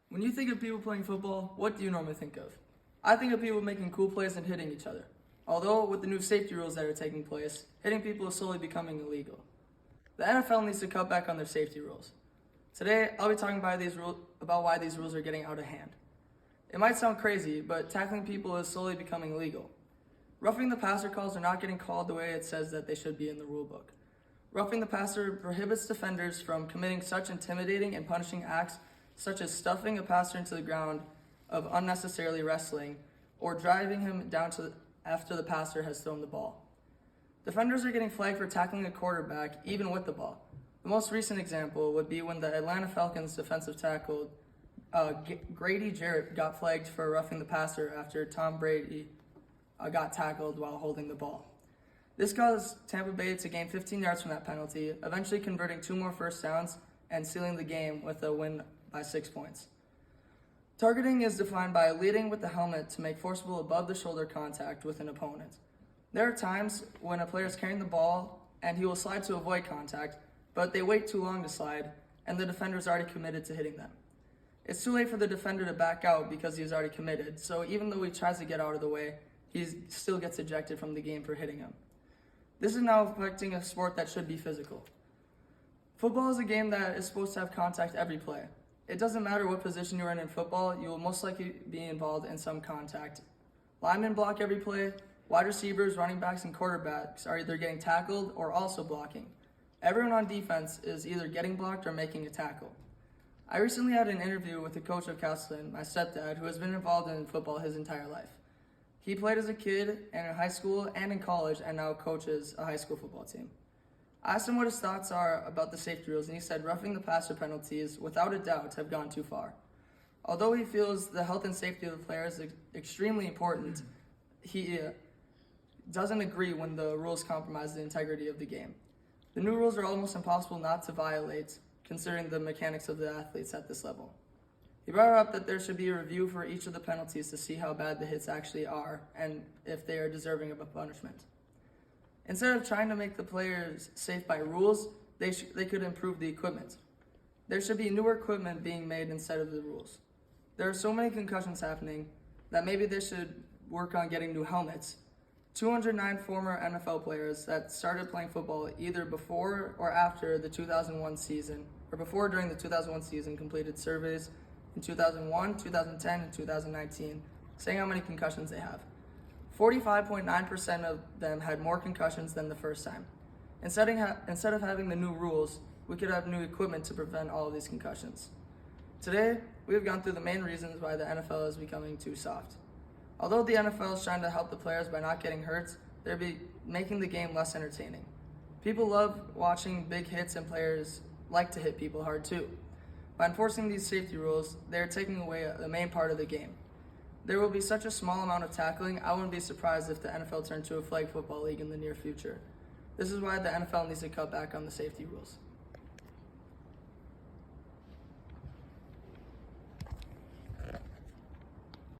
When you think of people playing football, what do you normally think of? I think of people making cool plays and hitting each other. Although, with the new safety rules that are taking place, hitting people is slowly becoming illegal. The NFL needs to cut back on their safety rules. Today, I'll be talking about why these rules are getting out of hand. It might sound crazy, but tackling people is slowly becoming illegal. Roughing the passer calls are not getting called the way it says that they should be in the rulebook. Roughing the passer prohibits defenders from committing such intimidating and punishing acts such as stuffing a passer into the ground, of unnecessarily wrestling, or driving him down after the passer has thrown the ball. Defenders are getting flagged for tackling a quarterback even with the ball. The most recent example would be when the Atlanta Falcons defensive tackle Grady Jarrett got flagged for roughing the passer after Tom Brady got tackled while holding the ball. This caused Tampa Bay to gain 15 yards from that penalty, eventually converting 2 more first downs and sealing the game with a win by 6 points. Targeting is defined by leading with the helmet to make forcible above-the-shoulder contact with an opponent. There are times when a player is carrying the ball and he will slide to avoid contact, but they wait too long to slide, and the defender is already committed to hitting them. It's too late for the defender to back out because he is already committed, so even though he tries to get out of the way, he still gets ejected from the game for hitting him. This is now affecting a sport that should be physical. Football is a game that is supposed to have contact every play. It doesn't matter what position you're in football, you will most likely be involved in some contact. Linemen block every play. Wide receivers, running backs, and quarterbacks are either getting tackled or also blocking. Everyone on defense is either getting blocked or making a tackle. I recently had an interview with the coach of Castleton, my stepdad, who has been involved in football his entire life. He played as a kid and in high school and in college and now coaches a high school football team. I asked him what his thoughts are about the safety rules, and he said roughing the passer penalties, without a doubt, have gone too far. Although he feels the health and safety of the players is extremely important, he doesn't agree when the rules compromise the integrity of the game. The new rules are almost impossible not to violate, considering the mechanics of the athletes at this level. He brought up that there should be a review for each of the penalties to see how bad the hits actually are and if they are deserving of a punishment. Instead of trying to make the players safe by rules, they could improve the equipment. There should be newer equipment being made instead of the rules. There are so many concussions happening that maybe they should work on getting new helmets. 209 former NFL players that started playing football either before or after the 2001 season, or before or during the 2001 season, completed surveys in 2001, 2010, and 2019, saying how many concussions they have. 45.9% of them had more concussions than the first time. Instead of having the new rules, we could have new equipment to prevent all of these concussions. Today, we have gone through the main reasons why the NFL is becoming too soft. Although the NFL is trying to help the players by not getting hurt, they're making the game less entertaining. People love watching big hits, and players like to hit people hard too. By enforcing these safety rules, they are taking away the main part of the game. There will be such a small amount of tackling, I wouldn't be surprised if the NFL turned to a flag football league in the near future. This is why the NFL needs to cut back on the safety rules.